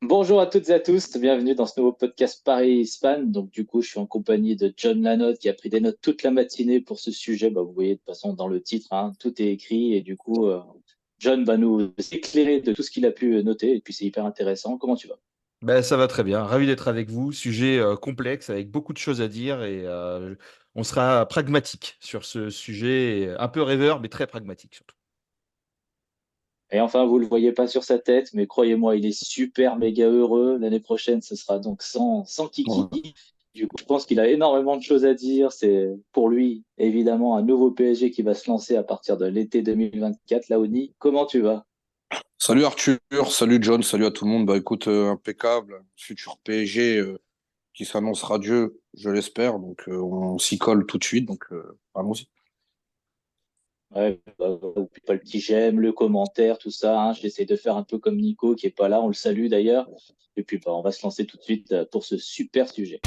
Bonjour à toutes et à tous, bienvenue dans ce nouveau podcast Paris Hispan. Donc du coup, je suis en compagnie de John Lanotte qui a pris des notes toute la matinée pour ce sujet. Vous voyez de toute façon dans le titre, hein, tout est écrit et du coup, John va nous éclairer de tout ce qu'il a pu noter et puis c'est hyper intéressant. Comment tu vas? Ben, ça va très bien. Ravi d'être avec vous. Sujet complexe avec beaucoup de choses à dire et on sera pragmatique sur ce sujet, un peu rêveur, mais très pragmatique surtout. Et enfin, vous le voyez pas sur sa tête, mais croyez-moi, il est super méga heureux. L'année prochaine, ce sera donc sans Kiki. Ouais. Du coup, je pense qu'il a énormément de choses à dire. C'est pour lui, évidemment, un nouveau PSG qui va se lancer à partir de l'été 2024. Laoni, comment tu vas? Salut Arthur, salut John, salut à tout le monde. Bah écoute, impeccable. Futur PSG qui s'annonce radieux, je l'espère. Donc on s'y colle tout de suite. Donc allons-y. Ouais, puis pas le petit j'aime, le commentaire, tout ça, hein. J'essaie de faire un peu comme Nico qui est pas là. On le salue d'ailleurs. Et puis, on va se lancer tout de suite pour ce super sujet.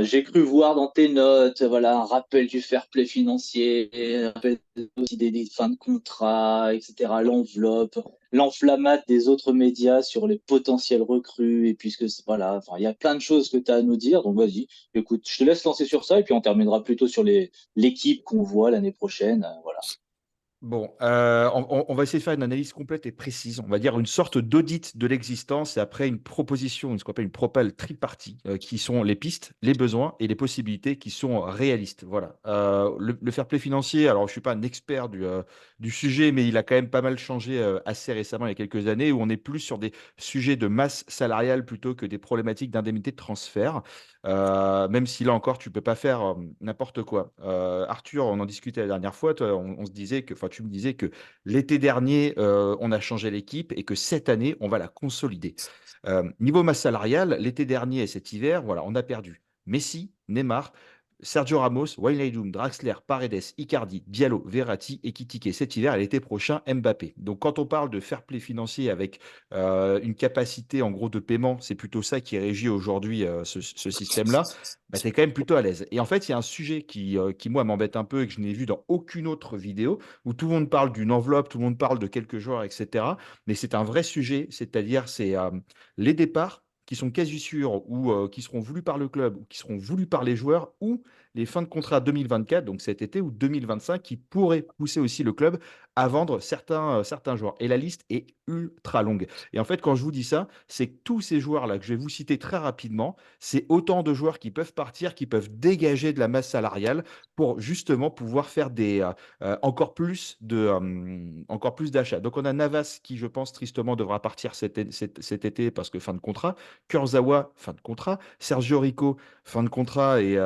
J'ai cru voir dans tes notes, voilà, un rappel du fair play financier, un rappel aussi des fins de contrat, etc., l'enveloppe, l'enflammate des autres médias sur les potentiels recrues, et puisque voilà, enfin, il y a plein de choses que tu as à nous dire, donc vas-y, écoute, je te laisse lancer sur ça, et puis on terminera plutôt sur l'équipe qu'on voit l'année prochaine, voilà. Bon, on va essayer de faire une analyse complète et précise. On va dire une sorte d'audit de l'existence et après une proposition, ce qu'on appelle une propale tripartie, qui sont les pistes, les besoins et les possibilités qui sont réalistes. Voilà. Le fair play financier, alors je suis pas un expert du sujet, mais il a quand même pas mal changé assez récemment, il y a quelques années, où on est plus sur des sujets de masse salariale plutôt que des problématiques d'indemnité de transfert. Même si là encore, tu peux pas faire n'importe quoi. Arthur, on en discutait la dernière fois, toi, on se disait que, enfin, tu me disais que l'été dernier, on a changé l'équipe et que cette année, on va la consolider. Niveau masse salariale, l'été dernier et cet hiver, voilà, on a perdu Messi, Neymar, Sergio Ramos, Wijnaldum, Draxler, Paredes, Icardi, Diallo, Verratti et Kitike cet hiver et l'été prochain Mbappé. Donc quand on parle de fair play financier avec une capacité en gros de paiement, c'est plutôt ça qui régit aujourd'hui ce système-là, bah, tu es quand même plutôt à l'aise. Et en fait, il y a un sujet qui moi, m'embête un peu et que je n'ai vu dans aucune autre vidéo, où tout le monde parle d'une enveloppe, tout le monde parle de quelques joueurs, etc. Mais c'est un vrai sujet, c'est-à-dire c'est les départs qui sont quasi sûrs ou qui seront voulus par le club ou qui seront voulus par les joueurs ou les fins de contrat 2024, donc cet été, ou 2025, qui pourraient pousser aussi le club à vendre certains joueurs. Et la liste est ultra longue. Et en fait, quand je vous dis ça, c'est que tous ces joueurs-là que je vais vous citer très rapidement, c'est autant de joueurs qui peuvent partir, qui peuvent dégager de la masse salariale pour justement pouvoir faire encore plus d'achats. Donc on a Navas qui, je pense, tristement devra partir cet été parce que fin de contrat. Kurzawa, fin de contrat. Sergio Rico, fin de contrat. Et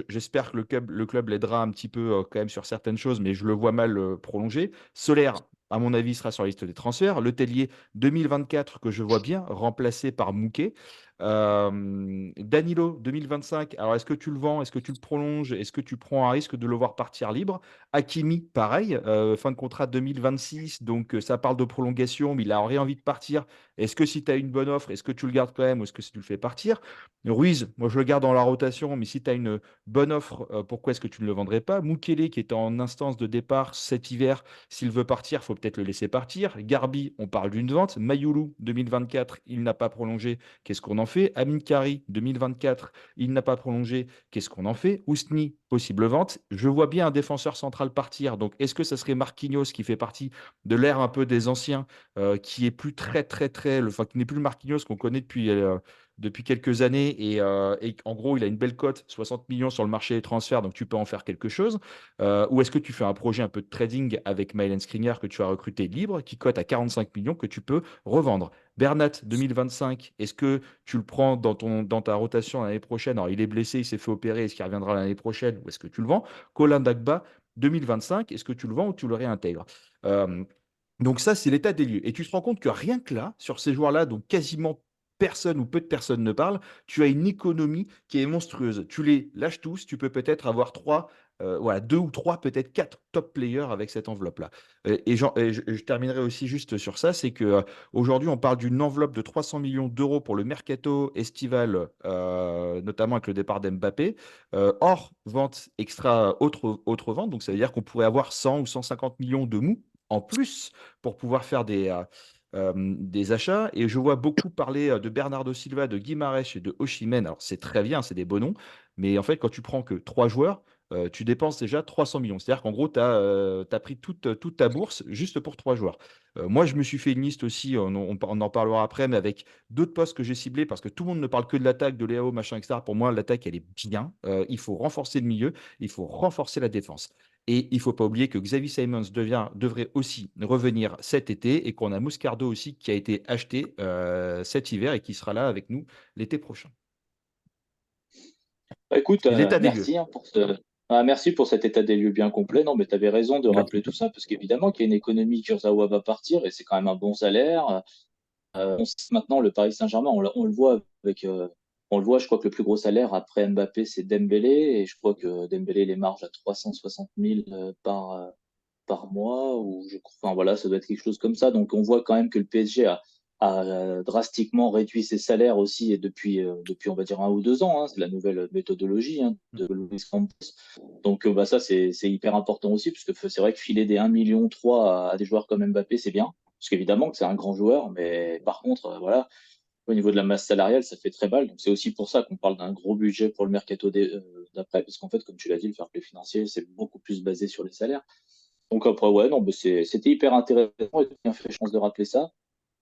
j'espère que le club l'aidera un petit peu quand même sur certaines choses, mais je le vois mal prolonger. Solaire, à mon avis, sera sur la liste des transferts. Le Tellier 2024 que je vois bien remplacé par Mouquet. Danilo 2025. Alors est-ce que tu le vends? Est-ce que tu le prolonges? Est-ce que tu prends un risque de le voir partir libre? Hakimi, pareil, fin de contrat 2026. Donc ça parle de prolongation, mais il a rien envie de partir. Est-ce que si tu as une bonne offre, est-ce que tu le gardes quand même ou est-ce que si tu le fais partir? Ruiz, moi je le garde dans la rotation, mais si tu as une bonne offre, pourquoi est-ce que tu ne le vendrais pas? Mukele, qui est en instance de départ cet hiver, s'il veut partir, faut peut-être le laisser partir. Garbi, on parle d'une vente. Mayoulou, 2024, il n'a pas prolongé. Qu'est-ce qu'on en fait? Amin Kari, 2024, il n'a pas prolongé. Qu'est-ce qu'on en fait? Ousni, possible vente. Je vois bien un défenseur central partir. Donc, est-ce que ça serait Marquinhos qui fait partie de l'ère un peu des anciens, qui est plus très, très, très, enfin, qui n'est plus le Marquinhos qu'on connaît depuis quelques années et en gros, il a une belle cote, 60 millions sur le marché des transferts, donc tu peux en faire quelque chose. Ou est-ce que tu fais un projet un peu de trading avec Mylen Skriniar que tu as recruté libre, qui cote à 45 millions, que tu peux revendre? Bernat 2025, est-ce que tu le prends dans ta rotation l'année prochaine? Alors, il est blessé, il s'est fait opérer, est-ce qu'il reviendra l'année prochaine ou est-ce que tu le vends? Colin Dagba 2025, est-ce que tu le vends ou tu le réintègres? Euh, donc ça, c'est l'état des lieux. Et tu te rends compte que rien que là, sur ces joueurs-là, dont quasiment personne ou peu de personnes ne parlent, tu as une économie qui est monstrueuse. Tu les lâches tous, tu peux peut-être avoir voilà, deux ou trois, peut-être quatre top players avec cette enveloppe-là. Et je terminerai aussi juste sur ça, c'est que aujourd'hui, on parle d'une enveloppe de 300 millions d'euros pour le mercato estival, notamment avec le départ d'Mbappé, hors vente extra, autre vente. Donc ça veut dire qu'on pourrait avoir 100 ou 150 millions de mous en plus pour pouvoir faire des achats. Et je vois beaucoup parler de Bernardo Silva, de Guimarães et de Osimhen. Alors, c'est très bien, c'est des beaux noms. Mais en fait, quand tu prends que 3 joueurs, tu dépenses déjà 300 millions. C'est-à-dire qu'en gros, tu as, pris toute ta bourse juste pour 3 joueurs. Moi, je me suis fait une liste aussi, on en parlera après, mais avec d'autres postes que j'ai ciblés parce que tout le monde ne parle que de l'attaque, de Léo, machin, etc. Pour moi, l'attaque, elle est bien. Il faut renforcer le milieu, il faut renforcer la défense. Et il ne faut pas oublier que Xavi Simons devrait aussi revenir cet été et qu'on a Moscardo aussi qui a été acheté cet hiver et qui sera là avec nous l'été prochain. Bah, écoute, L'état des lieux. merci merci pour cet état des lieux bien complet. Non, mais tu avais raison de rappeler tout ça, parce qu'évidemment qu'il y a une économie, Kurzawa va partir, et c'est quand même un bon salaire. On sait maintenant, le Paris Saint-Germain, on le voit on le voit, je crois que le plus gros salaire après Mbappé, c'est Dembélé, et je crois que Dembélé les marge à 360 000 par mois, enfin voilà, ça doit être quelque chose comme ça. Donc on voit quand même que le PSG a drastiquement réduit ses salaires aussi, et depuis on va dire 1 ou 2 ans, hein, c'est la nouvelle méthodologie, hein, de Luis Campos. Donc bah, ça c'est hyper important aussi, parce que c'est vrai que filer des 1,3 million à des joueurs comme Mbappé, c'est bien, parce qu'évidemment que c'est un grand joueur, mais par contre, voilà, au niveau de la masse salariale, ça fait très mal. Donc c'est aussi pour ça qu'on parle d'un gros budget pour le mercato d'après, parce qu'en fait, comme tu l'as dit, le fair play financier, c'est beaucoup plus basé sur les salaires. Donc après, ouais, non, mais c'était hyper intéressant, et tu as bien fait chance de rappeler ça.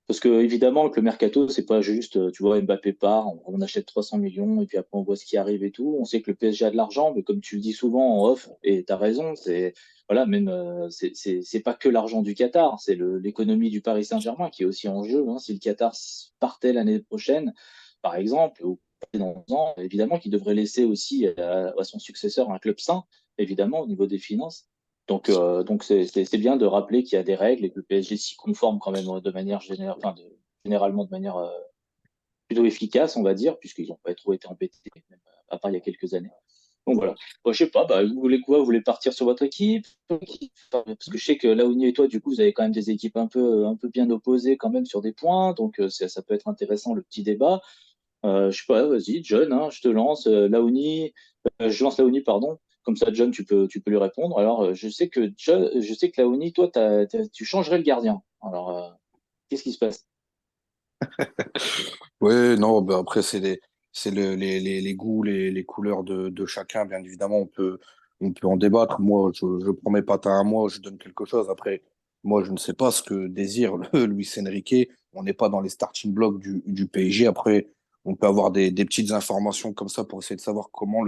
Parce que évidemment que le mercato, c'est pas juste, tu vois, Mbappé part, on achète 300 millions et puis après on voit ce qui arrive et tout. On sait que le PSG a de l'argent, mais comme tu le dis souvent en off, et tu as raison, c'est voilà, même c'est pas que l'argent du Qatar, c'est l'économie du Paris Saint-Germain qui est aussi en jeu, hein. Si le Qatar partait l'année prochaine, par exemple, ou dans 2 ans, évidemment qu'il devrait laisser aussi à son successeur un club sain, évidemment, au niveau des finances. Donc c'est bien de rappeler qu'il y a des règles et que le PSG s'y conforme quand même de manière générale, enfin généralement de manière plutôt efficace, on va dire, puisqu'ils n'ont pas trop été embêtés, même à part il y a quelques années. Donc voilà. Bon, je sais pas, bah, vous voulez quoi? Vous voulez partir sur votre équipe? Parce que je sais que Laouni et toi, du coup, vous avez quand même des équipes un peu bien opposées quand même sur des points, donc ça peut être intéressant le petit débat. Je sais pas, vas-y, John, hein, je te lance. Je lance Laouni, pardon. Comme ça, John, tu peux lui répondre. Alors, je sais que Laouni, toi, tu changerais le gardien. Alors, qu'est-ce qui se passe? Ouais, non, bah après, c'est les goûts, les couleurs de chacun, bien évidemment, on peut en débattre. Moi, je prends mes patins à moi, je donne quelque chose. Après, moi, je ne sais pas ce que désire Luis Enrique. On n'est pas dans les starting blocks du PSG. Après, on peut avoir des petites informations comme ça pour essayer de savoir comment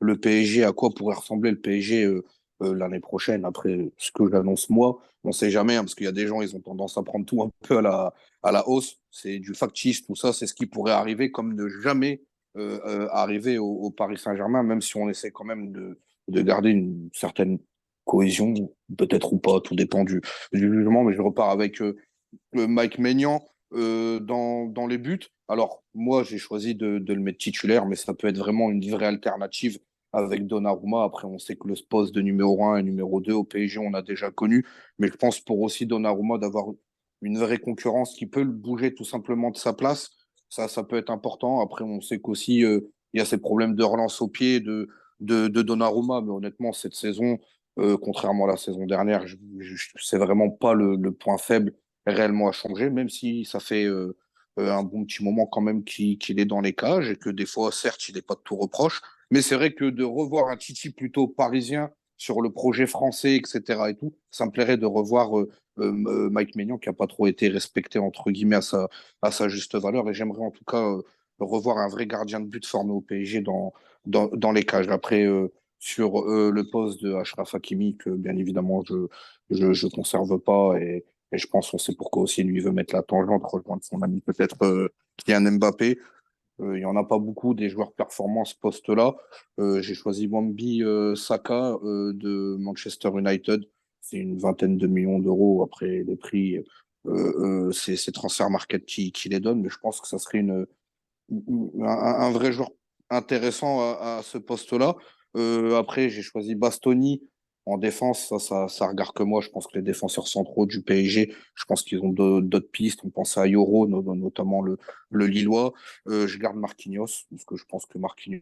le PSG, à quoi pourrait ressembler le PSG l'année prochaine. Après, ce que j'annonce moi, on ne sait jamais, hein, parce qu'il y a des gens, ils ont tendance à prendre tout un peu à la hausse, c'est du factice, tout ça, c'est ce qui pourrait arriver comme ne jamais arriver au Paris Saint-Germain, même si on essaie quand même de garder une certaine cohésion, peut-être ou pas, tout dépend du jugement, mais je repars avec Mike Maignan dans les buts. Alors, moi, j'ai choisi de le mettre titulaire, mais ça peut être vraiment une vraie alternative avec Donnarumma. Après, on sait que le poste de numéro 1 et numéro 2 au PSG, on a déjà connu, mais je pense pour aussi Donnarumma d'avoir une vraie concurrence qui peut le bouger tout simplement de sa place. Ça peut être important. Après, on sait qu'aussi, il y a ces problèmes de relance au pied de Donnarumma. Mais honnêtement, cette saison, contrairement à la saison dernière, c'est vraiment pas le point faible réellement à changer, même si ça fait un bon petit moment quand même qu'il est dans les cages et que des fois, certes, il n'est pas de tout reproche. Mais c'est vrai que de revoir un Titi plutôt parisien sur le projet français, etc. et tout, ça me plairait de revoir Mike Maignan qui n'a pas trop été respecté entre guillemets à sa juste valeur. Et j'aimerais en tout cas revoir un vrai gardien de but formé au PSG dans les cages. Après, sur le poste de Achraf Hakimi, que bien évidemment je conserve pas et je pense qu'on sait pourquoi aussi lui veut mettre la tangente, rejoindre son ami peut-être Kylian Mbappé. Il n'y en a pas beaucoup des joueurs performants à ce poste-là. J'ai choisi Wambi Saka de Manchester United. C'est une vingtaine de millions d'euros. Après les prix, c'est Transfer Market qui les donne. Mais je pense que ça serait un vrai joueur intéressant à ce poste-là. Après, j'ai choisi Bastoni en défense. Ça regarde que moi. Je pense que les défenseurs centraux du PSG, je pense qu'ils ont d'autres pistes. On pense à Yoro, notamment le Lillois. Je garde Marquinhos, parce que je pense que Marquinhos,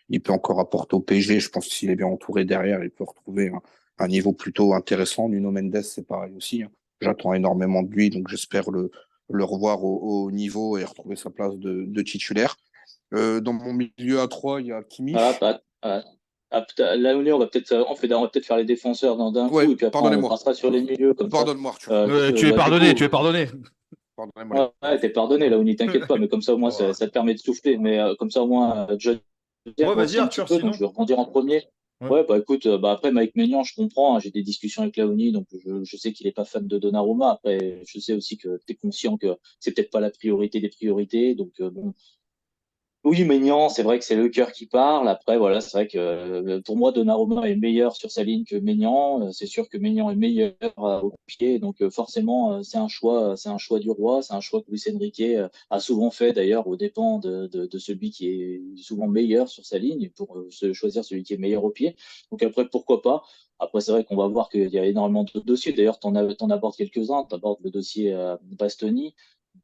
il peut encore apporter au PSG. Je pense que s'il est bien entouré derrière, il peut retrouver un niveau plutôt intéressant. Nuno Mendes, c'est pareil aussi, hein. J'attends énormément de lui, donc j'espère le revoir au haut niveau et retrouver sa place de titulaire. Dans mon milieu à 3, il y a Ah, Kimmich. putain, là, on va peut-être faire les défenseurs d'un Ouais, coup, et puis après, on pardonnez-moi. passera sur les milieux, comme ça. Pardonne-moi, Arthur. Tu es Bah, du pardonné, coup, tu es pardonné. Pardonnez-moi, les ouais, gars. ouais, t'es pardonné, là, n'y t'inquiète pas, mais comme ça, au moins, Voilà. ça te permet de souffler. Mais comme ça, au moins, John Ouais, moi vas-y, aussi un petit Arthur, peu, donc je sinon. vais rebondir en premier. Ouais. Ouais, bah écoute, bah après Mike Maignan, je comprends, hein, j'ai des discussions avec Laoni, donc je sais qu'il est pas fan de Donnarumma. Après, je sais aussi que tu es conscient que c'est peut-être pas la priorité des priorités, donc bon, oui, Maignan, c'est vrai que c'est le cœur qui parle. Après, voilà, c'est vrai que pour moi, Donnarumma est meilleur sur sa ligne que Maignan. C'est sûr que Maignan est meilleur au pied, donc forcément, c'est un choix du roi, c'est un choix que Luis Enrique a souvent fait d'ailleurs aux dépens de celui qui est souvent meilleur sur sa ligne pour choisir celui qui est meilleur au pied. Donc après, pourquoi pas? Après, c'est vrai qu'on va voir qu'il y a énormément de dossiers. D'ailleurs, t'en abordes quelques-uns. Tu abordes le dossier Bastoni.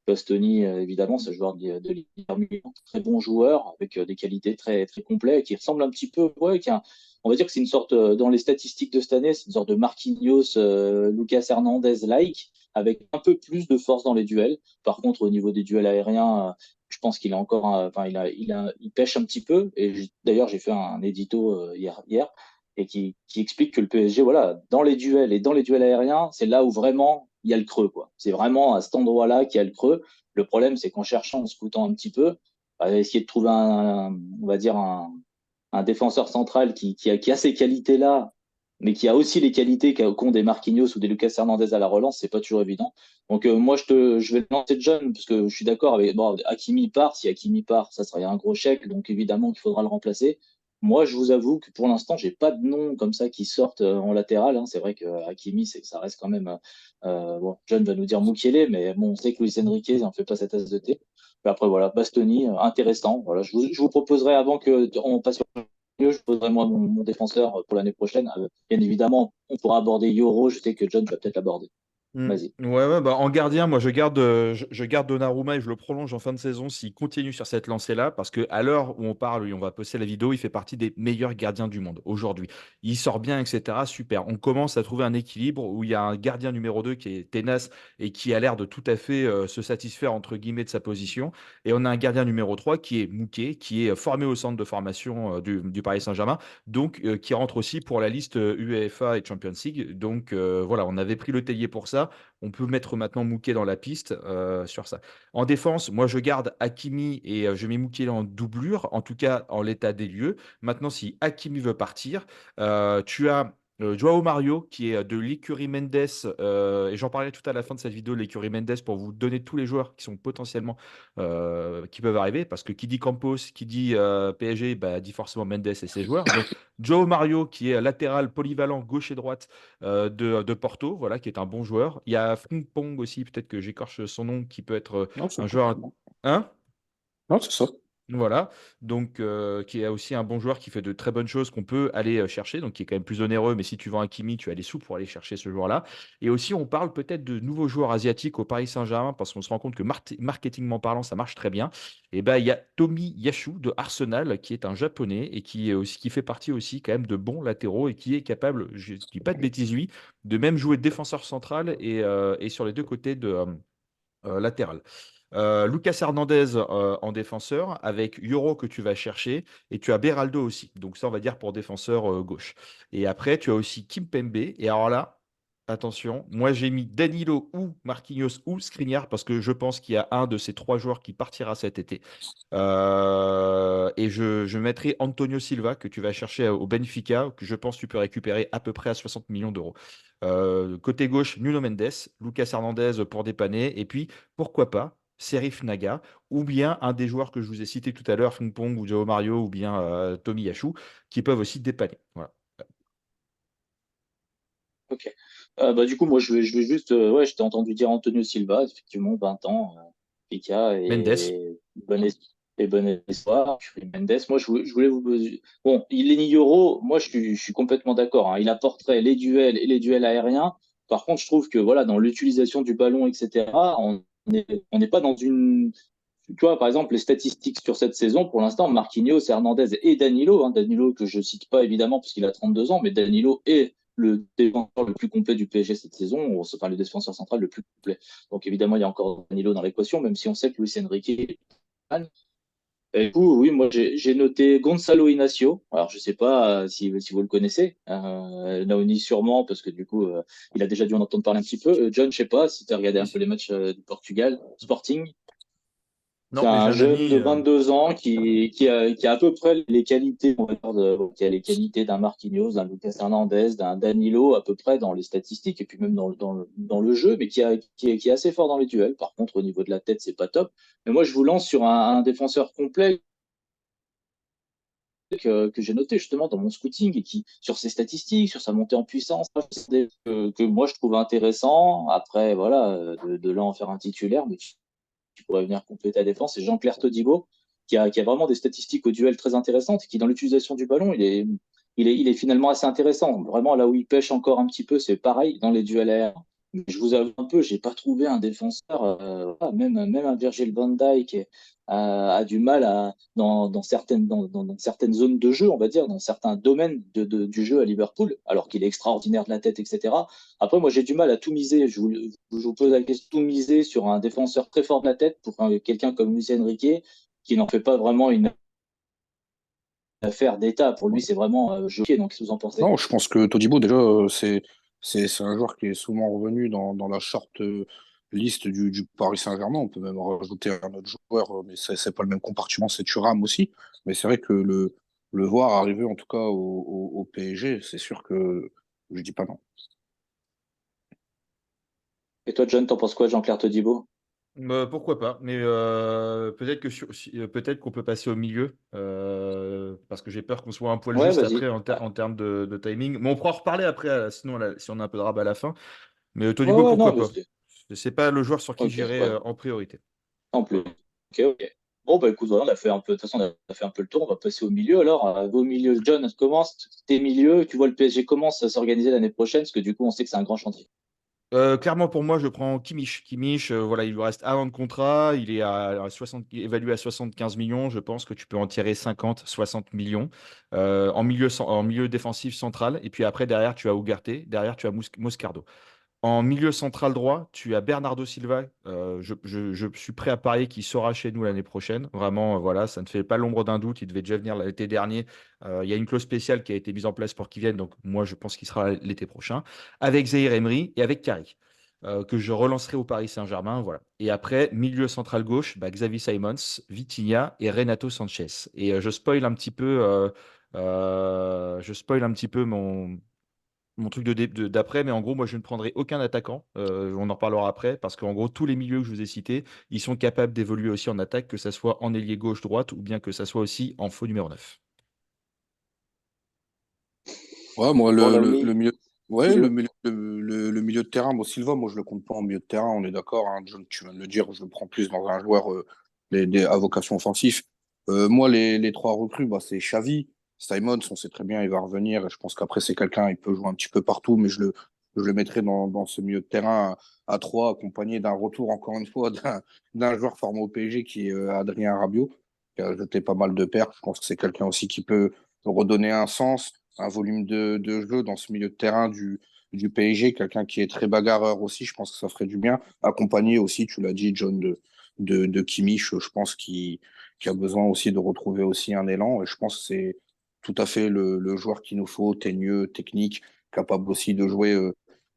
Bastoni, évidemment, c'est un joueur de l'Inter Milan, très bon joueur, avec des qualités très, très complètes, qui ressemble un petit peu, ouais, on va dire que c'est une sorte, dans les statistiques de cette année, c'est une sorte de Marquinhos, Lucas Hernandez-like, avec un peu plus de force dans les duels. Par contre, au niveau des duels aériens, je pense qu'il a encore, enfin, il pêche un petit peu. Et d'ailleurs, j'ai fait un édito hier et qui explique que le PSG, voilà, dans les duels et dans les duels aériens, c'est là où vraiment il y a le creux, quoi. C'est vraiment à cet endroit-là qu'il y a le creux. Le problème, c'est qu'en cherchant, en scoutant un petit peu, essayer de trouver on va dire un défenseur central qui a ces qualités-là, mais qui a aussi les qualités qu'ont des Marquinhos ou des Lucas Hernandez à la relance, c'est pas toujours évident. Donc moi, je vais lancer John, parce que je suis d'accord avec, bon, Hakimi part, si Hakimi part, ça serait un gros chèque, donc évidemment qu'il faudra le remplacer. Moi, je vous avoue que pour l'instant, j'ai pas de nom comme ça qui sortent en latéral, hein. C'est vrai que Hakimi, ça reste quand même. Bon, John va nous dire Mukiele, mais bon, on sait que Luis Enrique n'en fait pas sa tasse de thé. Mais après, voilà, Bastoni, intéressant. Voilà, je vous proposerai avant que on passe sur le milieu, je poserai moi mon défenseur pour l'année prochaine. Bien évidemment, on pourra aborder Yoro. Je sais que John va peut-être l'aborder. Mm. Vas-y. Ouais, bah, en gardien, moi je garde Donnarumma et je le prolonge en fin de saison s'il continue sur cette lancée-là, parce que à l'heure où on parle, et on va poster la vidéo, il fait partie des meilleurs gardiens du monde aujourd'hui. Il sort bien, etc. Super. On commence à trouver un équilibre où il y a un gardien numéro 2 qui est tenace et qui a l'air de tout à fait se satisfaire entre guillemets de sa position. Et on a un gardien numéro 3 qui est Mouquet, qui est formé au centre de formation du Paris Saint-Germain, donc qui rentre aussi pour la liste UEFA et Champions League. Donc voilà, on avait pris le tellier pour ça. On peut mettre maintenant Mouquet dans la piste sur ça. En défense, moi je garde Hakimi et je mets Mouquet en doublure, en tout cas en l'état des lieux. Maintenant, si Hakimi veut partir, tu as Joao Mario qui est de l'écurie Mendes, et j'en parlais tout à la fin de cette vidéo, l'écurie Mendes, pour vous donner tous les joueurs qui sont potentiellement qui peuvent arriver, parce que qui dit Campos, qui dit PSG, bah, dit forcément Mendes et ses joueurs. Donc Joao Mario qui est latéral polyvalent gauche et droite de Porto, voilà, qui est un bon joueur. Il y a Frimpong aussi, peut-être que j'écorche son nom, qui peut être Non, c'est un tout. joueur. Hein? Non, c'est ça. Voilà, donc qui est aussi un bon joueur qui fait de très bonnes choses qu'on peut aller chercher, donc qui est quand même plus onéreux, mais si tu vends un Kimi, tu as les sous pour aller chercher ce joueur-là. Et aussi, on parle peut-être de nouveaux joueurs asiatiques au Paris Saint-Germain, parce qu'on se rend compte que marketingment parlant, ça marche très bien. Et ben, il y a Tomi Yasu de Arsenal, qui est un japonais et qui fait partie aussi quand même de bons latéraux et qui est capable, je ne dis pas de bêtises, lui, de même jouer défenseur central et sur les deux côtés de latéral. Lucas Hernandez en défenseur, avec Yoro que tu vas chercher, et tu as Beraldo aussi. Donc ça, on va dire pour défenseur gauche. Et après, tu as aussi Kimpembe. Et alors là, attention, moi j'ai mis Danilo ou Marquinhos ou Skriniar, parce que je pense qu'il y a un de ces trois joueurs qui partira cet été. Et je mettrai Antonio Silva que tu vas chercher au Benfica, que je pense que tu peux récupérer à peu près à 60 millions d'euros. Côté gauche, Nuno Mendes, Lucas Hernandez pour dépanner, et puis pourquoi pas Serif Naga, ou bien un des joueurs que je vous ai cité tout à l'heure, Frimpong ou Joao Mario, ou bien Tomiyasu, qui peuvent aussi dépanner. Voilà. Ok. Bah, du coup, moi, je vais juste. Ouais, je t'ai entendu dire Antonio Silva, effectivement, 20 ans, Pika Mendes, et bon espoir. Yuri Mendes. Moi, je voulais vous poser. Bon, Lenny Yoro, moi, je suis complètement d'accord, hein. Il apporterait les duels et les duels aériens. Par contre, je trouve que, voilà, dans l'utilisation du ballon, etc., on n'est pas dans une. Tu vois, par exemple, les statistiques sur cette saison, pour l'instant, Marquinhos, Hernandez et Danilo, hein, Danilo que je cite pas évidemment parce qu'il a 32 ans, mais Danilo est le défenseur le plus complet du PSG cette saison, enfin le défenseur central le plus complet. Donc évidemment, il y a encore Danilo dans l'équation, même si on sait que Luis Enrique est fan. Et du coup, oui, moi j'ai noté Gonzalo Inacio. Alors je sais pas si vous le connaissez, Naoni sûrement parce que du coup il a déjà dû en entendre parler un petit peu. John, je sais pas si tu as regardé un Si, peu si. les matchs du Portugal, Sporting. C'est Non, mais j'ai un un jeune ami. de 22 ans qui a à peu près les qualités, on va dire, qui a les qualités d'un Marquinhos, d'un Lucas Hernandez, d'un Danilo, à peu près dans les statistiques et puis même dans le jeu, mais qui est assez fort dans les duels. Par contre, au niveau de la tête, c'est pas top. Mais moi, je vous lance sur un défenseur complet que j'ai noté justement dans mon scouting et qui, sur ses statistiques, sur sa montée en puissance, que moi je trouve intéressant. Après, voilà, de là en faire un titulaire, mais qui pourrait venir compléter la défense, c'est Jean-Claire Todibo, qui a vraiment des statistiques au duel très intéressantes, qui dans l'utilisation du ballon, il est finalement assez intéressant. Vraiment, là où il pêche encore un petit peu, c'est pareil dans les duels aériens. Mais je vous avoue un peu, j'ai pas trouvé un défenseur, voilà, même un Virgil van Dijk a du mal dans certaines zones de jeu, on va dire, dans certains domaines du jeu à Liverpool, alors qu'il est extraordinaire de la tête, etc. Après, moi, j'ai du mal à tout miser. Je vous pose la question, tout miser sur un défenseur très fort de la tête pour quelqu'un comme Luis Enrique, qui n'en fait pas vraiment une affaire d'État. Pour lui, c'est vraiment choqué. Donc, qu'est-ce que vous en pensez? Non, je pense que Todibo, déjà, c'est un joueur qui est souvent revenu dans la short liste du Paris Saint-Germain. On peut même rajouter un autre joueur, mais c'est pas le même compartiment, c'est Thuram aussi. Mais c'est vrai que le voir arriver, en tout cas, au PSG, c'est sûr que je dis pas non. Et toi, John, t'en penses quoi, Jean-Claire Todibo? Pourquoi pas, mais peut-être peut-être qu'on peut passer au milieu, parce que j'ai peur qu'on soit un poil Ouais, juste vas-y. après en termes de timing. Mais on pourra en reparler après, sinon si on a un peu de rabat à la fin. Mais Ouais, Todibo, ouais, non, pourquoi mais pas? C'est pas le joueur sur qui ok, j'irai ouais, en priorité. en plus. Ok, ok. Bon, bah écoute, voilà, on a fait un peu, de toute façon, on a fait un peu le tour. On va passer au milieu. Alors, au milieu, John, commence. Tes milieux, tu vois le PSG commence à s'organiser l'année prochaine, parce que du coup, on sait que c'est un grand chantier. Clairement, pour moi, je prends Kimmich. Kimmich, voilà, il lui reste 1 an de contrat. Il est évalué à 75 millions. Je pense que tu peux en tirer 50, 60 millions en milieu défensif central. Et puis après, derrière, tu as Ugarte. Derrière, tu as Moscardo. En milieu central droit, tu as Bernardo Silva. Je suis prêt à parier qu'il sera chez nous l'année prochaine. Vraiment, voilà, ça ne fait pas l'ombre d'un doute. Il devait déjà venir l'été dernier. Il y a une clause spéciale qui a été mise en place pour qu'il vienne. Donc, moi, je pense qu'il sera l'été prochain. Avec Zahir Emery et avec Carrick, que je relancerai au Paris Saint-Germain. Voilà. Et après, milieu central gauche, bah, Xavi Simons, Vitinha et Renato Sanchez. Et je spoil un petit peu mon truc d'après, mais en gros, moi, je ne prendrai aucun attaquant. On en reparlera après, parce qu'en gros, tous les milieux que je vous ai cités, ils sont capables d'évoluer aussi en attaque, que ça soit en ailier gauche-droite, ou bien que ça soit aussi en faux numéro 9. Ouais, moi, Bon, dans le le milieu, ouais, milieu. le milieu de terrain, moi, Silva, moi, je le compte pas en milieu de terrain, on est d'accord, hein, John, tu viens de le dire, je le prends plus dans un joueur à vocation offensive. Moi, les trois recrues, bah, c'est Xavi, Simons, on sait très bien, il va revenir, et je pense qu'après, c'est quelqu'un, il peut jouer un petit peu partout, mais je le mettrai dans ce milieu de terrain à trois, accompagné d'un retour, encore une fois, d'un joueur formé au PSG qui est Adrien Rabiot, qui a jeté pas mal de pertes. Je pense que c'est quelqu'un aussi qui peut redonner un sens, un volume de jeu dans ce milieu de terrain du PSG, quelqu'un qui est très bagarreur aussi, je pense que ça ferait du bien. Accompagné aussi, tu l'as dit, John, de Kimmich, je pense qu'il a besoin aussi de retrouver aussi un élan. Et je pense que c'est tout à fait le joueur qu'il nous faut, teigneux, technique, capable aussi de jouer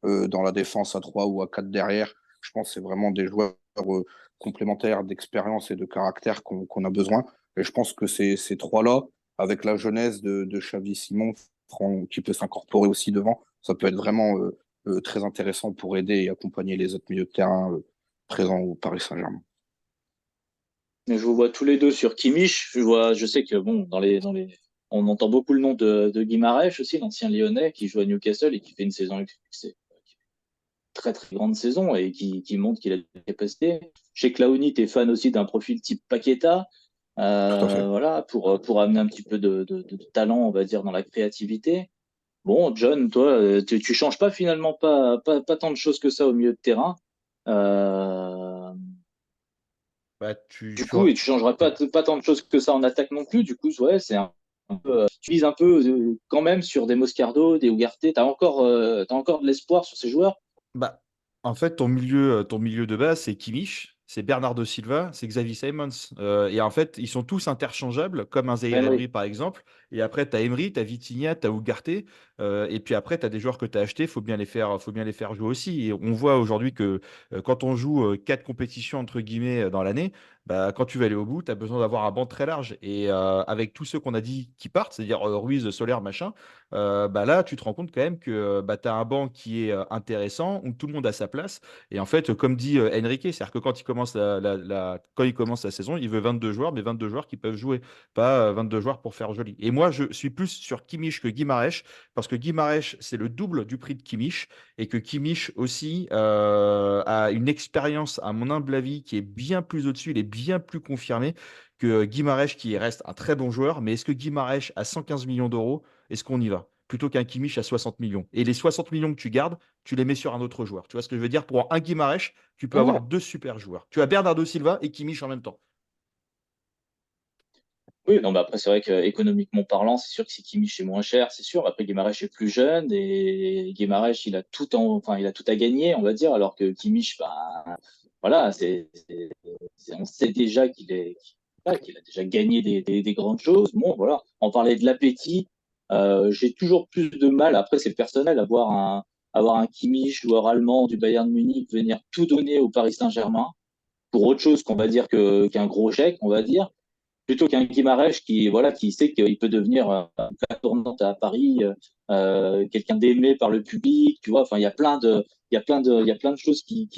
dans la défense à 3 ou à 4 derrière. Je pense que c'est vraiment des joueurs complémentaires d'expérience et de caractère qu'on a besoin. Et je pense que ces trois-là, avec la jeunesse de Xavi Simon, qui peut s'incorporer aussi devant, ça peut être vraiment très intéressant pour aider et accompagner les autres milieux de terrain présents au Paris Saint-Germain. Mais je vous vois tous les deux sur Kimmich. Je sais que bon, on entend beaucoup le nom de Guimarães aussi, l'ancien Lyonnais qui joue à Newcastle et qui fait une très très grande saison et qui montre qu'il a des capacités. Chez Claoni, tu es fan aussi d'un profil type Paqueta, Tout à fait. voilà, pour amener un petit peu de talent, on va dire, dans la créativité. Bon, John, toi, tu changes pas finalement pas tant de choses que ça au milieu de terrain. Euh, Bah, tu, du tu coup, aurais- et tu changeras pas tant de choses que ça en attaque non plus. Du coup, ouais, c'est un Tu vises un peu quand même sur des Moscardo, des Ugarte. T'as encore de l'espoir sur ces joueurs? Bah, en fait, ton milieu de base, c'est Kimmich, c'est Bernardo Silva, c'est Xavi Simons. Et en fait, ils sont tous interchangeables, comme un Zaïre Emery. Emery, par exemple. Et après, tu as Emery, tu as Vitinha, tu as Ugarte. Et puis après, tu as des joueurs que tu as achetés, faut bien les faire jouer aussi. Et on voit aujourd'hui que quand on joue 4 compétitions, entre guillemets, dans l'année, bah, quand tu vas aller au bout, tu as besoin d'avoir un banc très large. Et avec tous ceux qu'on a dit qui partent, c'est-à-dire Ruiz, Soler, machin, bah là, tu te rends compte quand même que bah, tu as un banc qui est intéressant, où tout le monde a sa place. Et en fait, comme dit Enrique, c'est-à-dire que quand il commence quand il commence la saison, il veut 22 joueurs, mais 22 joueurs qui peuvent jouer, pas 22 joueurs pour faire joli. Et moi, je suis plus sur Kimmich que Guimarães, parce que Guimarães, c'est le double du prix de Kimmich, et que Kimmich aussi a une expérience, à mon humble avis, qui est bien plus au-dessus, il est bien plus confirmé que Guimarães, qui reste un très bon joueur. Mais est-ce que Guimarães, à 115 millions d'euros, est-ce qu'on y va? Plutôt qu'un Kimmich à 60 millions. Et les 60 millions que tu gardes, tu les mets sur un autre joueur. Tu vois ce que je veux dire? Pour un Guimarães, tu peux avoir Ouais. deux super joueurs. Tu as Bernardo Silva et Kimmich en même temps. Oui, non, bah après, c'est vrai qu'économiquement parlant, c'est sûr que si Kimmich est moins cher, c'est sûr. Après, Guimarães est plus jeune et Guimarães, enfin, il a tout à gagner, on va dire, alors que Kimmich, bah, voilà, on sait déjà qu'il a déjà gagné des grandes choses. Bon, voilà. On parlait de l'appétit. J'ai toujours plus de mal, après, c'est personnel, avoir un Kimmich, joueur allemand du Bayern Munich, venir tout donner au Paris Saint-Germain pour autre chose qu'on va dire qu'un gros chèque, on va dire plutôt qu'un Guimarães qui voilà qui sait qu'il peut devenir une plaque tournante à Paris, quelqu'un d'aimé par le public, tu vois. Enfin, il y a plein de choses qui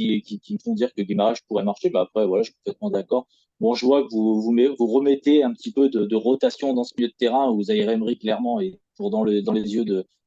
me font dire que Guimarães pourrait marcher. Bah après, voilà, je suis complètement d'accord. Bon, je vois que vous remettez un petit peu de rotation dans ce milieu de terrain où Zaïre Emery clairement est pour dans les yeux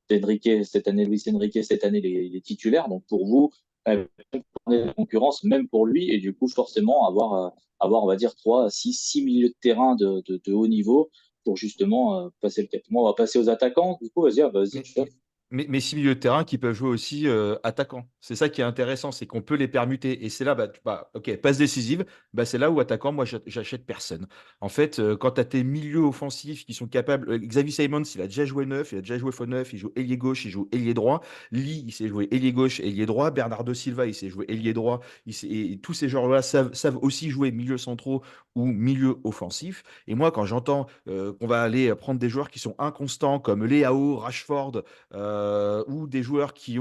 d'Enrique cette année, Luis Enrique cette année les titulaires. Donc pour vous, de concurrence même pour lui et du coup forcément avoir, on va dire, 6 milieux de terrain de haut niveau pour justement passer le cap. Moi, on va passer aux attaquants. Du coup, vas-y, vas-y, Mais, chef. mais 6 milieux de terrain qui peuvent jouer aussi attaquant. C'est ça qui est intéressant, c'est qu'on peut les permuter. Et c'est là, bah, ok, passe décisive, bah, c'est là où attaquant, moi, j'achète personne. En fait, quand tu as tes milieux offensifs qui sont capables. Xavi Simons, il a déjà joué neuf, il a déjà joué faux neuf, il joue ailier gauche, il joue ailier droit. Lee, il sait jouer ailier gauche, ailier droit. Bernardo Silva, il sait jouer ailier droit. Et tous ces joueurs-là savent aussi jouer milieu centraux ou milieu offensif. Et moi, quand j'entends qu'on va aller prendre des joueurs qui sont inconstants comme Leao, Rashford, ou des joueurs qui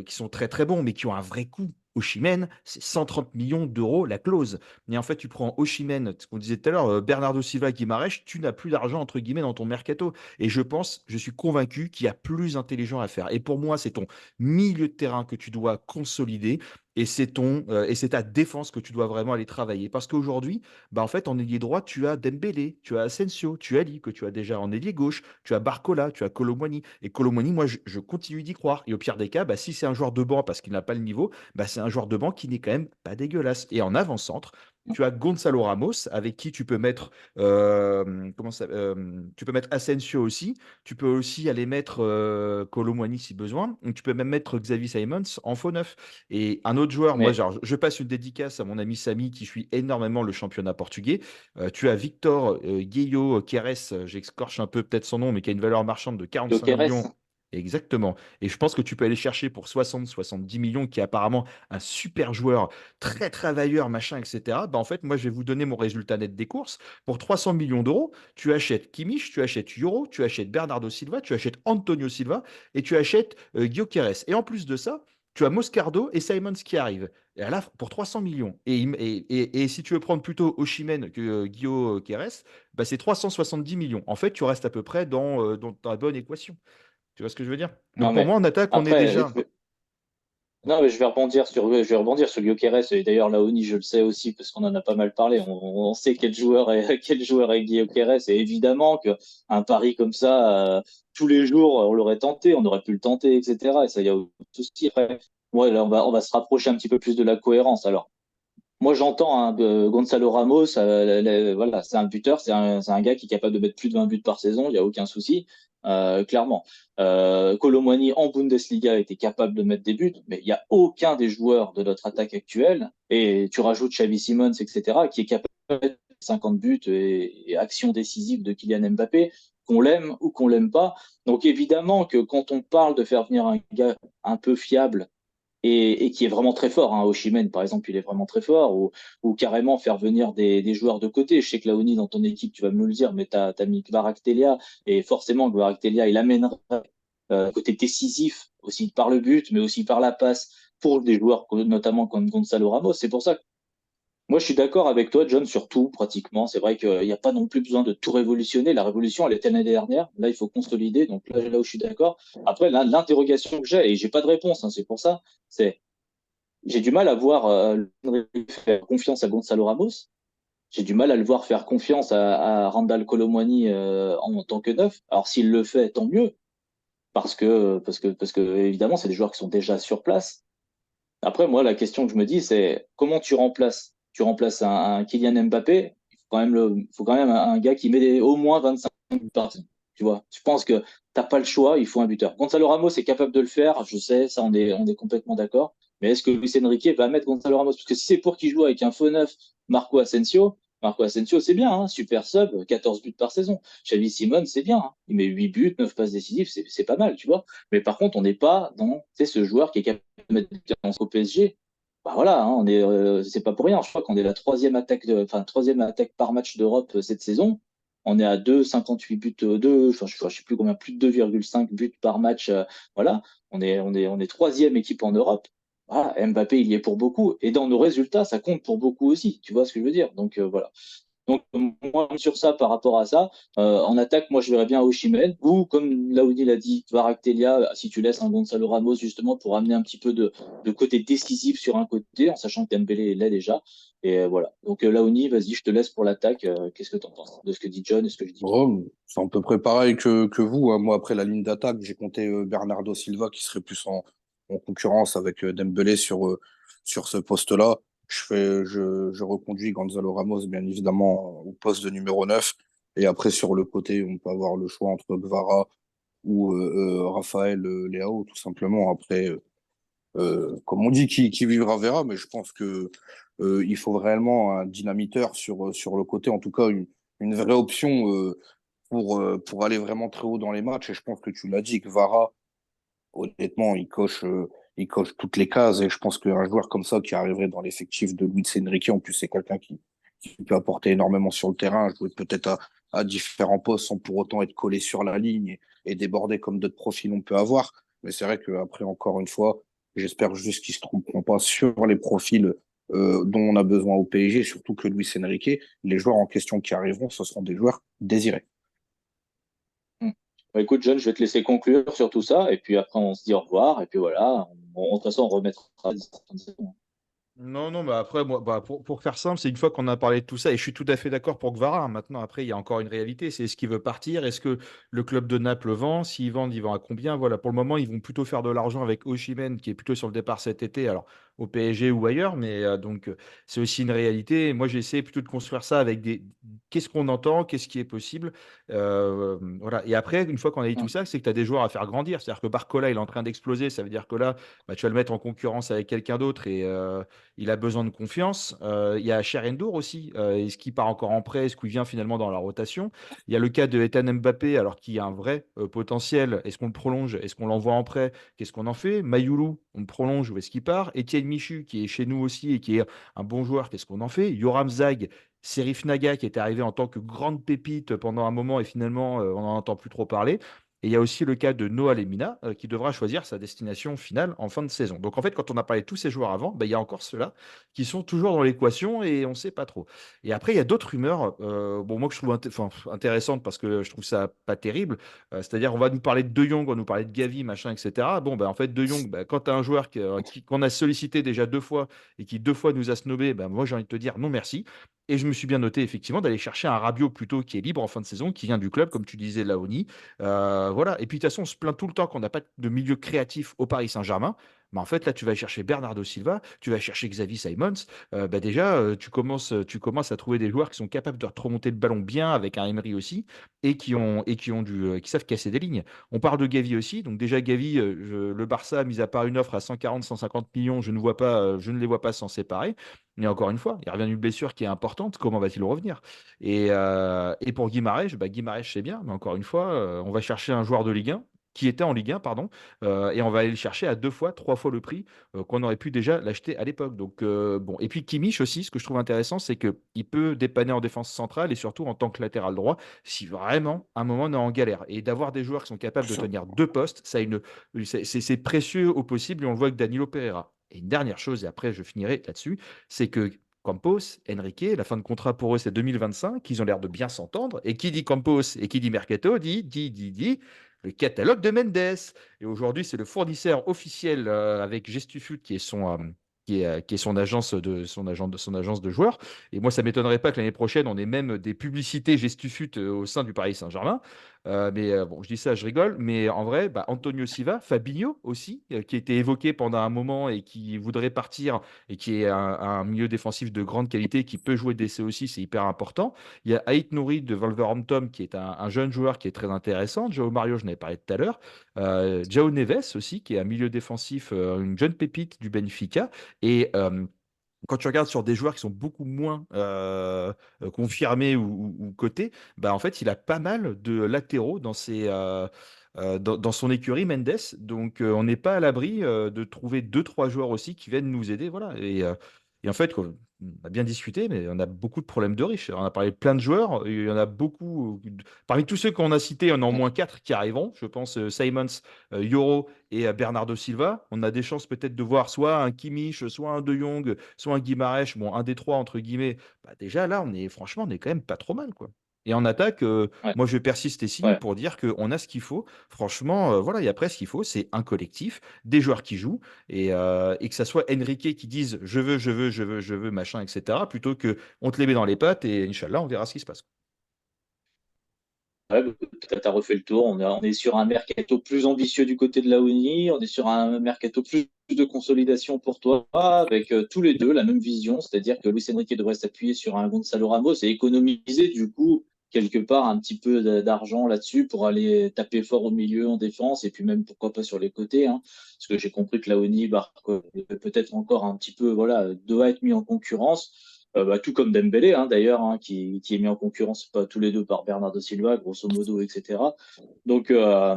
sont très très bons, mais qui ont un vrai coût. Osimhen, c'est 130 millions d'euros la clause. Mais en fait, tu prends Osimhen, ce qu'on disait tout à l'heure, Bernardo Silva, Guimarães, tu n'as plus d'argent entre guillemets dans ton mercato. Et je suis convaincu qu'il y a plus intelligent à faire. Et pour moi, c'est ton milieu de terrain que tu dois consolider. Et c'est ta défense que tu dois vraiment aller travailler. Parce qu'aujourd'hui, bah en fait, en ailier droit, tu as Dembélé, tu as Asensio, tu as Ali, que tu as déjà en ailier gauche, tu as Barcola, tu as Colomwani. Et Colomwani, moi, je continue d'y croire. Et au pire des cas, bah, si c'est un joueur de banc parce qu'il n'a pas le niveau, bah, c'est un joueur de banc qui n'est quand même pas dégueulasse. Et en avant-centre, tu as Gonzalo Ramos, avec qui tu peux mettre, tu peux mettre Asensio aussi. Tu peux aussi aller mettre Colomwani si besoin. Ou tu peux même mettre Xavi Simons en faux neuf. Et un autre joueur, moi, Mais genre, je passe une dédicace à mon ami Samy qui suit énormément le championnat portugais. Tu as Victor Gueio Queiroz, j'excorche un peu peut-être son nom, mais qui a une valeur marchande de 45 Gyökeres, millions. Exactement. Et je pense que tu peux aller chercher pour 60-70 millions, qui est apparemment un super joueur, très travailleur, machin, etc. Bah, en fait, moi, je vais vous donner mon résultat net des courses. Pour 300 millions d'euros, tu achètes Kimmich, tu achètes Euro, tu achètes Bernardo Silva, tu achètes Antonio Silva et tu achètes Gyökeres. Et en plus de ça, tu as Moscardo et Simons qui arrivent. Et là, pour 300 millions. Et si tu veux prendre plutôt Osimhen que Guillaume Queiroz, bah, c'est 370 millions. En fait, tu restes à peu près dans ta bonne équation. Tu vois ce que je veux dire? non Donc pour mais moi, en attaque, on est après, déjà. non, mais je vais rebondir sur Gyökeres. Et d'ailleurs, Laoni, je le sais aussi, parce qu'on en a pas mal parlé. On sait quel joueur est Gyökeres. Et évidemment qu'un pari comme ça, tous les jours, on l'aurait tenté, on aurait pu le tenter, etc. Et ça, il y a aucun souci. Après, ouais, là, on va se rapprocher un petit peu plus de la cohérence. Alors, moi, j'entends hein, Gonzalo Ramos, voilà, c'est un buteur, c'est un gars qui est capable de mettre plus de 20 buts par saison, il n'y a aucun souci, clairement. Colomwani en Bundesliga était capable de mettre des buts, mais il n'y a aucun des joueurs de notre attaque actuelle, et tu rajoutes Xavi Simons, etc., qui est capable 50 buts et actions décisives de Kylian Mbappé, qu'on l'aime ou qu'on l'aime pas. Donc évidemment que quand on parle de faire venir un gars un peu fiable et qui est vraiment très fort, hein, Osimhen par exemple, il est vraiment très fort, ou carrément faire venir des joueurs de côté. Je sais que Laoni, dans ton équipe, tu vas me le dire, mais tu as mis Kvaratskhelia, et forcément Kvaratskhelia, il amènera côté décisif aussi par le but, mais aussi par la passe pour des joueurs notamment comme Gonzalo Ramos. C'est pour ça que moi, je suis d'accord avec toi, John, sur tout, pratiquement. C'est vrai qu'il n'y a pas non plus besoin de tout révolutionner. La révolution, elle était l'année dernière. Là, il faut consolider. Donc là où je suis d'accord. Après, l'interrogation que j'ai, et j'ai pas de réponse, hein, c'est pour ça, c'est j'ai du mal à voir faire confiance à Gonzalo Ramos. J'ai du mal à le voir faire confiance à Randal Colomwani en tant que neuf. Alors s'il le fait, tant mieux, parce que évidemment, c'est des joueurs qui sont déjà sur place. Après, moi, la question que je me dis, c'est comment tu remplaces? Tu remplaces un Kylian Mbappé, il faut quand même un gars qui met au moins 25 buts par saison. Tu vois, je pense que t'as pas le choix, il faut un buteur. Gonzalo Ramos est capable de le faire, je sais, ça on est complètement d'accord. Mais est-ce que Luis Enrique va mettre Gonzalo Ramos? Parce que si c'est pour qu'il joue avec un faux neuf, Marco Asensio, c'est bien, hein, super sub, 14 buts par saison. Xavi Simon, c'est bien, hein, il met 8 buts, 9 passes décisives, c'est pas mal, tu vois. Mais par contre, on n'est pas dans, tu sais, ce joueur qui est capable de mettre au PSG. Bah voilà, hein, c'est pas pour rien. Je crois qu'on est la troisième attaque par match d'Europe cette saison. On est à 2,58 buts, enfin, je sais plus combien, plus de 2,5 buts par match. Voilà, on est troisième équipe en Europe. Voilà, Mbappé, il y est pour beaucoup. Et dans nos résultats, ça compte pour beaucoup aussi. Tu vois ce que je veux dire? Donc voilà. Donc, moi, sur ça, par rapport à ça, en attaque, moi, je verrais bien Osimhen, ou comme Laoudi l'a dit, Kvaratskhelia, si tu laisses un Gonzalo Ramos, justement, pour amener un petit peu de côté décisif sur un côté, en sachant que Dembélé l'est déjà. Et voilà. Donc, Laoudi, vas-y, je te laisse pour l'attaque. Qu'est-ce que tu en penses de ce que dit John et ce que je dis? Bon, c'est à peu près pareil que vous, hein. Moi, après la ligne d'attaque, j'ai compté Bernardo Silva qui serait plus en concurrence avec Dembélé sur ce poste-là. Je reconduis Gonzalo Ramos, bien évidemment, au poste de numéro 9. Et après, sur le côté, on peut avoir le choix entre Gvara ou Raphaël Leao, tout simplement. Après, comme on dit, qui vivra verra, mais je pense que il faut réellement un dynamiteur sur le côté, en tout cas une vraie option pour aller vraiment très haut dans les matchs. Et je pense que tu l'as dit, que Vara, honnêtement, il coche toutes les cases. Et je pense qu'un joueur comme ça qui arriverait dans l'effectif de Luis Enrique, en plus, c'est quelqu'un qui peut apporter énormément sur le terrain, jouer peut-être à différents postes sans pour autant être collé sur la ligne et déborder comme d'autres profils on peut avoir. Mais c'est vrai qu'après, encore une fois, j'espère juste qu'ils ne se tromperont pas sur les profils dont on a besoin au PSG, surtout que Luis Enrique, les joueurs en question qui arriveront, ce seront des joueurs désirés. Bah, écoute, John, je vais te laisser conclure sur tout ça, et puis après, on se dit au revoir, et puis voilà. De toute façon, on remettra. Non, non, mais après, moi, pour faire simple, c'est une fois qu'on a parlé de tout ça, et je suis tout à fait d'accord pour Gvara, hein. Maintenant, après, il y a encore une réalité, c'est est-ce qu'il veut partir? Est-ce que le club de Naples vend? S'ils vendent, ils vendent à combien? Voilà, pour le moment, ils vont plutôt faire de l'argent avec Osimhen, qui est plutôt sur le départ cet été, alors au PSG ou ailleurs, mais donc c'est aussi une réalité. Et moi, j'ai essayé plutôt de construire ça avec qu'est-ce qu'on entend, qu'est-ce qui est possible. Voilà. Et après, une fois qu'on a dit tout ça, c'est que tu as des joueurs à faire grandir. C'est-à-dire que Barcola, il est en train d'exploser, ça veut dire que là, bah, tu vas le mettre en concurrence avec quelqu'un d'autre et il a besoin de confiance. Il y a Cher aussi. Est-ce qu'il part encore en prêt? Est-ce qu'il vient finalement dans la rotation? Il y a le cas de Ethan Mbappé, alors qu'il y a un vrai potentiel. Est-ce qu'on le prolonge? Est-ce qu'on l'envoie en prêt? Qu'est-ce qu'on en fait? Mayoulou, on le prolonge ou est-ce qu'il part? Etienne Michu, qui est chez nous aussi et qui est un bon joueur, qu'est-ce qu'on en fait? Yoram Zag, Serif Naga, qui est arrivé en tant que grande pépite pendant un moment et finalement, on n'en entend plus trop parler. Et il y a aussi le cas de Noah Lemina qui devra choisir sa destination finale en fin de saison. Donc en fait, quand on a parlé de tous ces joueurs avant, ben, il y a encore ceux-là qui sont toujours dans l'équation et on ne sait pas trop. Et après, il y a d'autres rumeurs, bon, moi que je trouve intéressantes parce que je trouve ça pas terrible. C'est-à-dire, on va nous parler de De Jong, on va nous parler de Gavi, machin, etc. Bon, ben, en fait, De Jong, ben, quand tu as un joueur qu'on a sollicité déjà 2 fois et qui 2 fois nous a snobé, ben, moi j'ai envie de te dire non merci. Et je me suis bien noté effectivement d'aller chercher un Rabiot plutôt qui est libre en fin de saison, qui vient du club, comme tu disais, Laoni. Voilà. Et puis, de toute façon, on se plaint tout le temps qu'on n'a pas de milieu créatif au Paris Saint-Germain. Bah, en fait, là, tu vas chercher Bernardo Silva, tu vas chercher Xavi Simons. Déjà, tu commences à trouver des joueurs qui sont capables de te remonter le ballon bien avec un Emery aussi qui savent casser des lignes. On parle de Gavi aussi. Donc, déjà, Gavi, le Barça, mis à part une offre à 140, 150 millions, je ne les vois pas s'en séparer. Mais encore une fois, il revient d'une blessure qui est importante. Comment va-t-il revenir? Et pour Guimarães, Guimarães, c'est bien, mais encore une fois, on va chercher un joueur de Ligue 1 qui était en Ligue 1, pardon, et on va aller le chercher à 2 fois, 3 fois le prix qu'on aurait pu déjà l'acheter à l'époque. Donc, bon. Et puis Kimmich aussi, ce que je trouve intéressant, c'est qu'il peut dépanner en défense centrale et surtout en tant que latéral droit, si vraiment, à un moment, on est en galère. Et d'avoir des joueurs qui sont capables de tenir 2 postes, c'est précieux au possible, et on le voit avec Danilo Pereira. Et une dernière chose, et après je finirai là-dessus, c'est que Campos, Enrique, la fin de contrat pour eux, c'est 2025. Ils ont l'air de bien s'entendre. Et qui dit Campos et qui dit Mercato dit le catalogue de Mendes. Et aujourd'hui, c'est le fournisseur officiel avec Gestufut qui est son agence de joueurs. Et moi, ça ne m'étonnerait pas que l'année prochaine, on ait même des publicités Gestufut au sein du Paris Saint-Germain. Mais bon, je dis ça, je rigole. Mais en vrai, Antonio Silva, Fabinho aussi, qui a été évoqué pendant un moment et qui voudrait partir et qui est un milieu défensif de grande qualité, qui peut jouer DC aussi, c'est hyper important. Il y a Ait Nouri de Wolverhampton, qui est un jeune joueur qui est très intéressant. Joao Mario, je n'avais parlé tout à l'heure. João Neves aussi, qui est un milieu défensif, une jeune pépite du Benfica. Et quand tu regardes sur des joueurs qui sont beaucoup moins confirmés ou cotés, en fait, il a pas mal de latéraux dans son écurie Mendes. Donc, on n'est pas à l'abri de trouver deux, trois joueurs aussi qui viennent nous aider. Voilà. Et en fait, quoi, on a bien discuté, mais on a beaucoup de problèmes de riches. On a parlé de plein de joueurs. Il y en a beaucoup. Parmi tous ceux qu'on a cités, il y en a au moins quatre qui arriveront. Je pense Simons, Yoro et Bernardo Silva. On a des chances peut-être de voir soit un Kimmich, soit un De Jong, soit un Guimarães. Bon, un des trois, entre guillemets. Déjà, là, franchement, on est quand même pas trop mal, quoi. Et en attaque, Ouais, moi, je vais persister signe ouais. pour dire qu'on a ce qu'il faut. Franchement, voilà, il y a presque ce qu'il faut. C'est un collectif, des joueurs qui jouent, et que ça soit Enrique qui dise je veux, je veux, je veux, je veux, machin, etc., plutôt que on te les met dans les pattes et Inch'Allah, on verra ce qui se passe. Ouais, tu as refait le tour. On est sur un mercato plus ambitieux du côté de la Uni. On est sur un mercato plus de consolidation pour toi, avec tous les deux la même vision, c'est-à-dire que Luis Enrique devrait s'appuyer sur un Gonzalo Ramos et économiser du coup quelque part un petit peu d'argent là-dessus pour aller taper fort au milieu en défense et puis même pourquoi pas sur les côtés, hein, parce que j'ai compris que la Uni peut-être encore un petit peu voilà doit être mis en concurrence. Tout comme Dembélé, hein, d'ailleurs, hein, qui est mis en concurrence pas tous les deux par Bernardo Silva, grosso modo, etc. Donc, euh,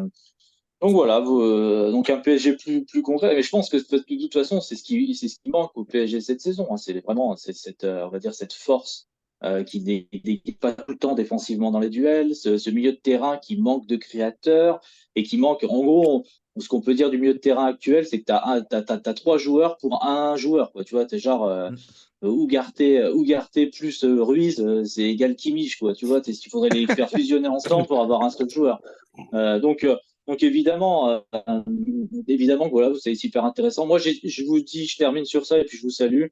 donc voilà, donc un PSG plus concret. Mais je pense que de toute façon, c'est ce qui manque au PSG cette saison, hein. C'est vraiment cette, on va dire, cette force qui n'est pas tout le temps défensivement dans les duels, ce milieu de terrain qui manque de créateurs et qui manque, en gros, ce qu'on peut dire du milieu de terrain actuel, c'est que t'as trois joueurs pour un joueur, quoi. Tu vois, t'es genre Mm. Ugarte plus Ruiz, c'est égal Kimmich, quoi. Tu vois, il faudrait les faire fusionner ensemble pour avoir un seul joueur. Euh, donc, euh, donc évidemment que voilà, c'est super intéressant. Moi, je vous dis, je termine sur ça et puis je vous salue.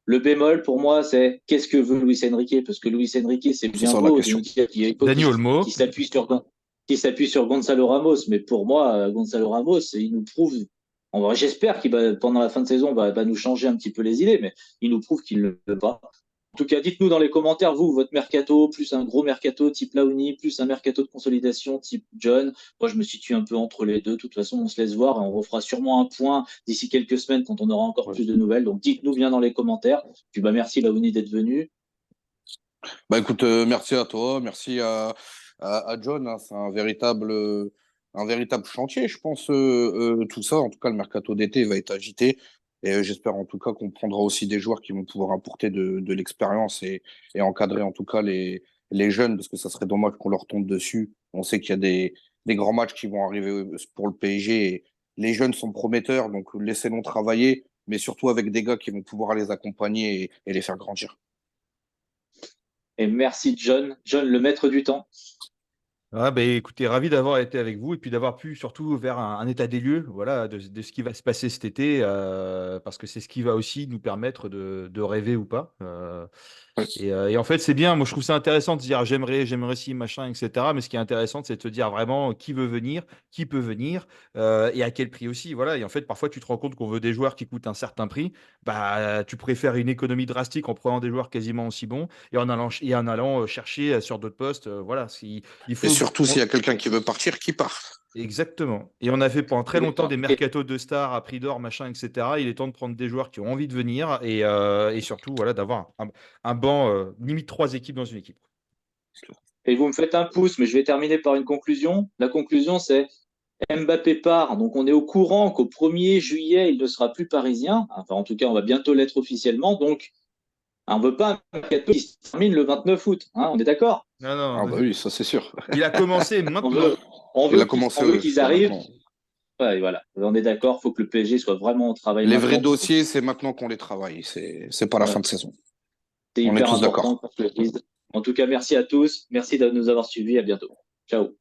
Le bémol pour moi, c'est qu'est-ce que veut Luis Enrique? Parce que Luis Enrique, c'est C'est bien ça la beau de nous question. dire Dani qu'il Olmo. s'appuie sur Gonzalo Ramos, mais pour moi, Gonzalo Ramos, il nous prouve. J'espère qu'il va, pendant la fin de saison, va nous changer un petit peu les idées, mais il nous prouve qu'il ne le peut pas. En tout cas, dites-nous dans les commentaires, vous, votre mercato, plus un gros mercato type Laouni, plus un mercato de consolidation type John. Moi, je me situe un peu entre les deux. De toute façon, on se laisse voir et on refera sûrement un point d'ici quelques semaines quand on aura encore Ouais. plus de nouvelles. Donc, dites-nous bien dans les commentaires. Puis, merci Laouni d'être venu. Écoute, merci à toi, merci à John, hein. C'est un véritable chantier, je pense, tout ça. En tout cas, le mercato d'été va être agité. Et j'espère en tout cas qu'on prendra aussi des joueurs qui vont pouvoir apporter de l'expérience et encadrer en tout cas les jeunes, parce que ça serait dommage qu'on leur tombe dessus. On sait qu'il y a des grands matchs qui vont arriver pour le PSG. Et les jeunes sont prometteurs, donc laissez-les travailler, mais surtout avec des gars qui vont pouvoir les accompagner et les faire grandir. Et merci John. John, le maître du temps. Ah, bah, écoutez, ravi d'avoir été avec vous et puis d'avoir pu surtout faire un état des lieux, voilà, de ce qui va se passer cet été, parce que c'est ce qui va aussi nous permettre de rêver ou pas. Ouais. Et en fait, c'est bien. Moi, je trouve ça intéressant de se dire j'aimerais ci, machin, etc. Mais ce qui est intéressant, c'est de se dire vraiment qui veut venir, qui peut venir, et à quel prix aussi. Voilà. Et en fait, parfois, tu te rends compte qu'on veut des joueurs qui coûtent un certain prix. Bah, tu préfères une économie drastique en prenant des joueurs quasiment aussi bons et en allant chercher sur d'autres postes. Voilà. Il Et faut. surtout, s'il y a quelqu'un qui veut partir, qui part. Exactement. Et on a fait pendant très longtemps Exactement. des mercatos de stars à prix d'or, machin, etc. Il est temps de prendre des joueurs qui ont envie de venir et surtout voilà, d'avoir un banc, limite 3 équipes dans une équipe. Et vous me faites un pouce, mais je vais terminer par une conclusion. La conclusion, c'est Mbappé part, donc on est au courant qu'au 1er juillet, il ne sera plus parisien. Enfin, en tout cas, on va bientôt l'être officiellement. Donc, on ne veut pas un mercato qui se termine le 29 août. Hein, on est d'accord? Non, Ah non, bah oui, ça c'est sûr. il a commencé On maintenant. veut, on Il veut a commencé on veut qu'ils soit arrivent. maintenant. Ouais, voilà. On est d'accord, il faut que le PSG soit vraiment au travail Les vrais maintenant. dossiers, c'est maintenant qu'on les travaille. C'est pas la fin Voilà. de saison. C'est On est hyper tous important d'accord. pour que le dise. En tout cas, merci à tous. Merci de nous avoir suivis. À bientôt. Ciao.